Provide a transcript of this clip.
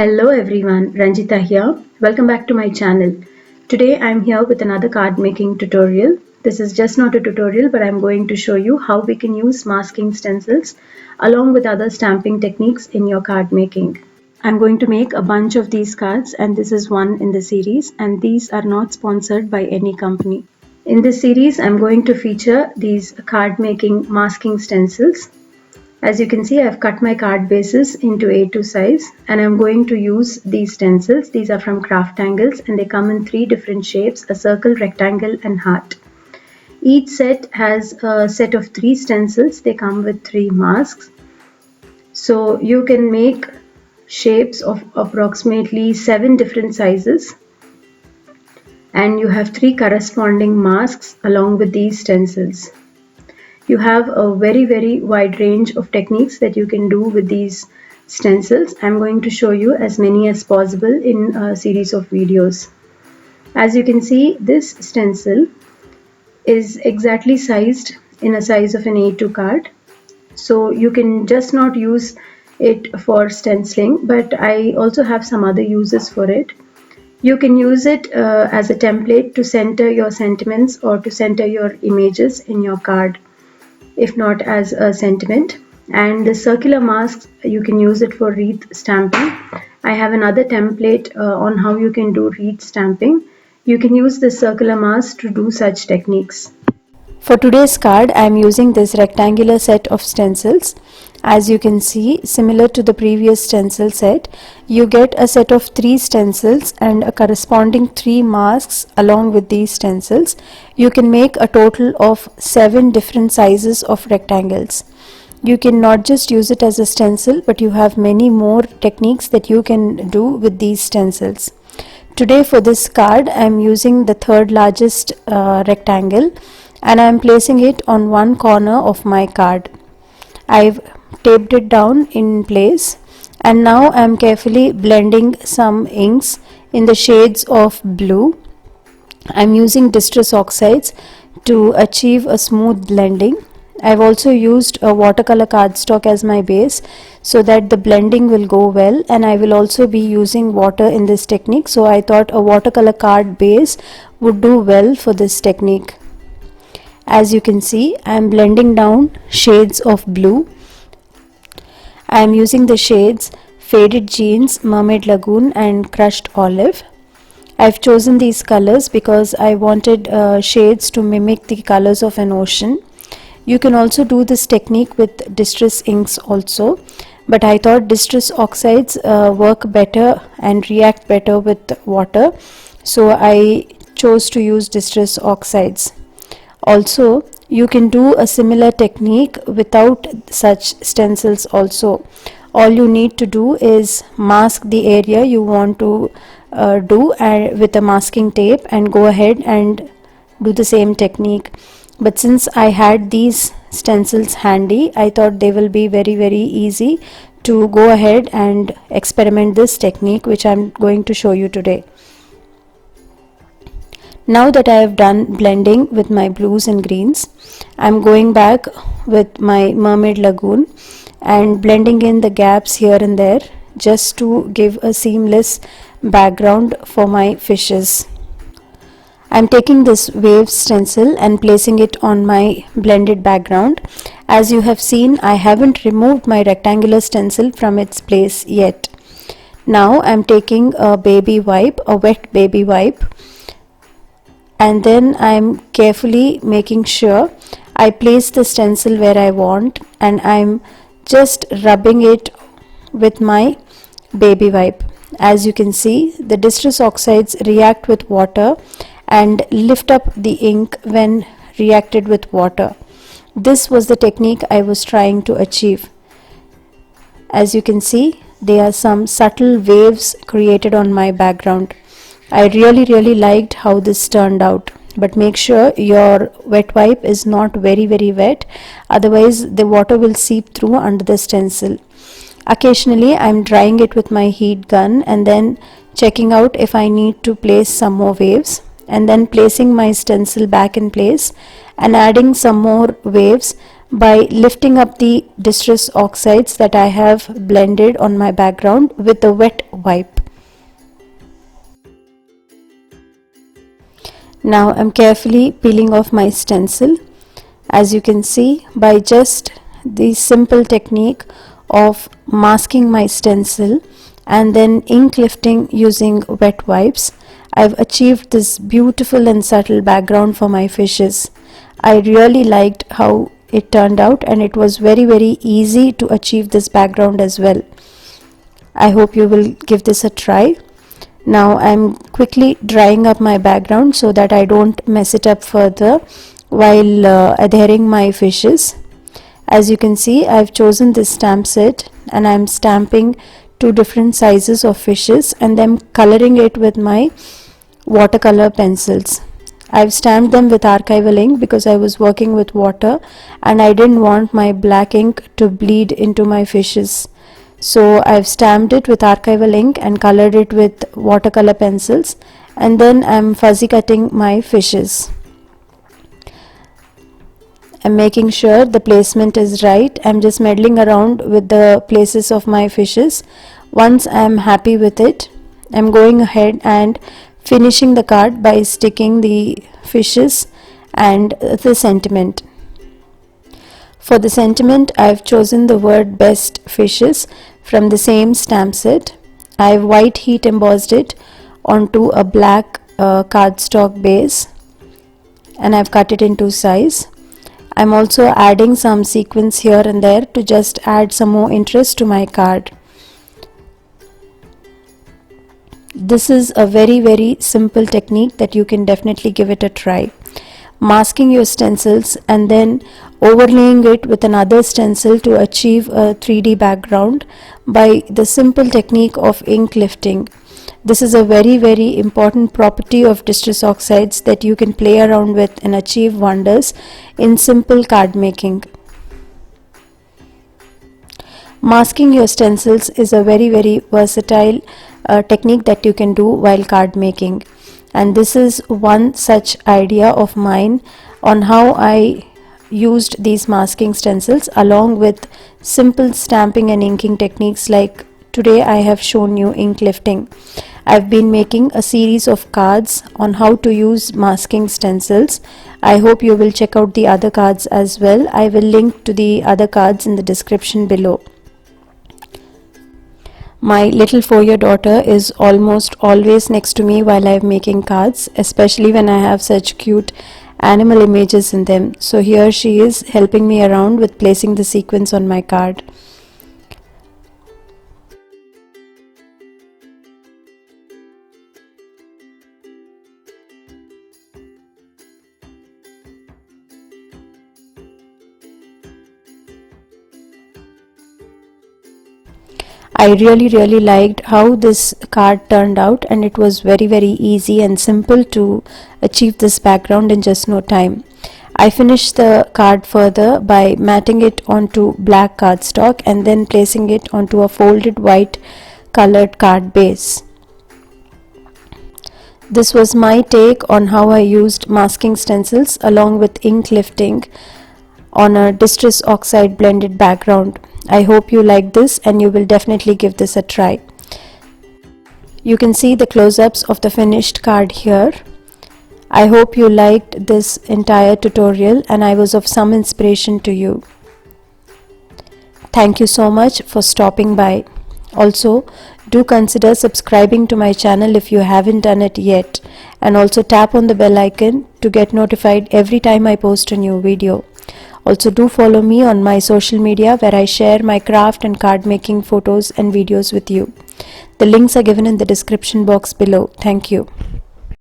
Hello everyone, Ranjitha here. Welcome back to my channel. Today I'm here with another card making tutorial. This is just not a tutorial, but I'm going to show you how we can use masking stencils along with other stamping techniques in your card making. I'm going to make a bunch of these cards, and this is one in the series, and these are not sponsored by any company. In this series, I'm going to feature these card making masking stencils. As you can see, I've cut my card bases into A2 size, and I'm going to use these stencils. These are from Craftangles and they come in 3 different shapes: a circle, rectangle and heart. Each set has a set of 3 stencils. They come with 3 masks. So you can make shapes of approximately 7 different sizes, and you have 3 corresponding masks along with these stencils. You have a very wide range of techniques that you can do with these stencils. I'm going to show you as many as possible in a series of videos. As you can see, this stencil is exactly sized in a size of an A2 card. So you can just not use it for stenciling, but I also have some other uses for it. You can use it as a template to center your sentiments or to center your images in your card, if not as a sentiment. And the circular masks, you can use it for wreath stamping. I have another template on how you can do wreath stamping. You can use the circular mask to do such techniques. For today's card, I am using this rectangular set of stencils. As you can see, similar to the previous stencil set, you get a set of 3 stencils and a corresponding 3 masks along with these stencils. You can make a total of 7 different sizes of rectangles. You can not just use it as a stencil, but you have many more techniques that you can do with these stencils. Today for this card, I am using the 3rd largest rectangle, and I am placing it on one corner of my card. I've taped it down in place, and now I am carefully blending some inks in the shades of blue. I am using Distress Oxides to achieve a smooth blending. I've also used a watercolor cardstock as my base so that the blending will go well, and I will also be using water in this technique, so I thought a watercolor card base would do well for this technique. As you can see, I am blending down shades of blue. I am using the shades Faded Jeans, Mermaid Lagoon and Crushed Olive. I've chosen these colors because I wanted shades to mimic the colors of an ocean. You can also do this technique with distress inks also, but I thought Distress Oxides work better and react better with water, so I chose to use Distress Oxides. Also, you can do a similar technique without such stencils also. All you need to do is mask the area you want to do with a masking tape and go ahead and do the same technique. But since I had these stencils handy, I thought they will be very easy to go ahead and experiment this technique, which I'm going to show you today. Now that I have done blending with my blues and greens, I'm going back with my Mermaid Lagoon and blending in the gaps here and there just to give a seamless background for my fishes. I'm taking this wave stencil and placing it on my blended background. As you have seen, I haven't removed my rectangular stencil from its place yet. Now I'm taking a baby wipe, a wet baby wipe, and then I'm carefully making sure I place the stencil where I want, and I'm just rubbing it with my baby wipe. As you can see, the Distress Oxides react with water and lift up the ink when reacted with water. This was the technique I was trying to achieve. As you can see, there are some subtle waves created on my background. I really liked how this turned out, but make sure your wet wipe is not very wet, otherwise the water will seep through under the stencil. Occasionally I am drying it with my heat gun and then checking out if I need to place some more waves, and then placing my stencil back in place and adding some more waves by lifting up the distress oxides that I have blended on my background with a wet wipe. Now I'm carefully peeling off my stencil. As you can see, by just the simple technique of masking my stencil and then ink lifting using wet wipes, I've achieved this beautiful and subtle background for my fishes. I really liked how it turned out, and it was very easy to achieve this background as well. I hope you will give this a try. Now I'm quickly drying up my background so that I don't mess it up further while adhering my fishes. As you can see, I've chosen this stamp set and I'm stamping 2 different sizes of fishes and then coloring it with my watercolor pencils. I've stamped them with archival ink because I was working with water and I didn't want my black ink to bleed into my fishes. So I've stamped it with archival ink and colored it with watercolor pencils, and then I'm fuzzy cutting my fishes. I'm making sure the placement is right. I'm just meddling around with the places of my fishes. Once I'm happy with it, I'm going ahead and finishing the card by sticking the fishes and the sentiment. For the sentiment, I've chosen the word best fishes from the same stamp set. I've white heat embossed it onto a black cardstock base and I've cut it into size. I'm also adding some sequins here and there to just add some more interest to my card. This is a very simple technique that you can definitely give it a try. Masking your stencils and then overlaying it with another stencil to achieve a 3D background by the simple technique of ink lifting. This is a very important property of distress oxides that you can play around with and achieve wonders in simple card making. Masking your stencils is a very versatile technique that you can do while card making, and this is one such idea of mine on how I used these masking stencils along with simple stamping and inking techniques like today I have shown you ink lifting. I've been making a series of cards on how to use masking stencils. I hope you will check out the other cards as well. I will link to the other cards in the description below. My little 4-year daughter is almost always next to me while I'm making cards, especially when I have such cute animal images in them. So here she is helping me around with placing the sequins on my card. I really liked how this card turned out, and it was very easy and simple to achieve this background in just no time. I finished the card further by matting it onto black cardstock and then placing it onto a folded white colored card base. This was my take on how I used masking stencils along with ink lifting on a distress oxide blended background. I hope you like this and you will definitely give this a try. You can see the close-ups of the finished card here. I hope you liked this entire tutorial and I was of some inspiration to you. Thank you so much for stopping by. Also, do consider subscribing to my channel if you haven't done it yet, and also tap on the bell icon to get notified every time I post a new video. Also, do follow me on my social media where I share my craft and card making photos and videos with you. The links are given in the description box below. Thank you.